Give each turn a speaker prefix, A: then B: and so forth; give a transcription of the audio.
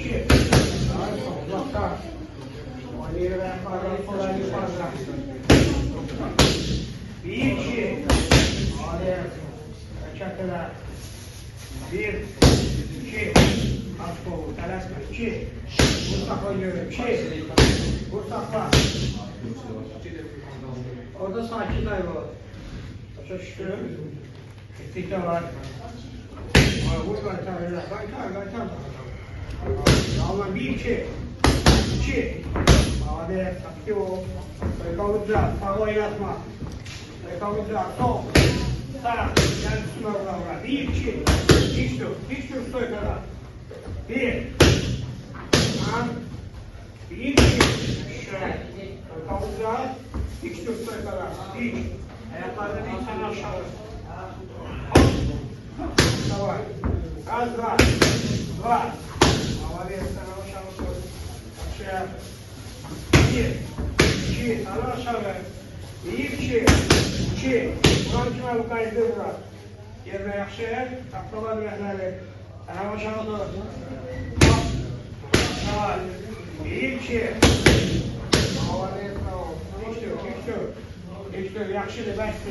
A: 2. Uzakta. Ali'ye ve yukarıdan kolay yukarıdan. 1, 2. Ali'ye. Çatılar. 1, 2. Az kolu. Telaşma. 2. Mustafa yürü. 2. Mustafa. Orada sakin ayva. Başa şükür. Gittikçe var. Vur kaytar. Kaytar. Allah 1, 2. 2. Hadi. Aktif ol. Kavuracağız. Sağ oynatma. Kavuracağız. Sol. Sağ. Gel üstüne vura. 1, 2. Hiç dur. Hiç dur soykada. 1. 1, 2. Şöyle. Kavuracağız. Hiç dur soykada. Hiç. Ayaklarını bir tane aşağı. Давай. Раз, два. Два. Молодец, хорошо. Вообще. 1, 2. Хорошо. 1, 2. 2. Buran kime bu kaydı bura? Yerine yakşı. Taklalar yerleri. Хорошо. Давай. 1, 2. Молодец. Hiç dur. Yakşı da başlı.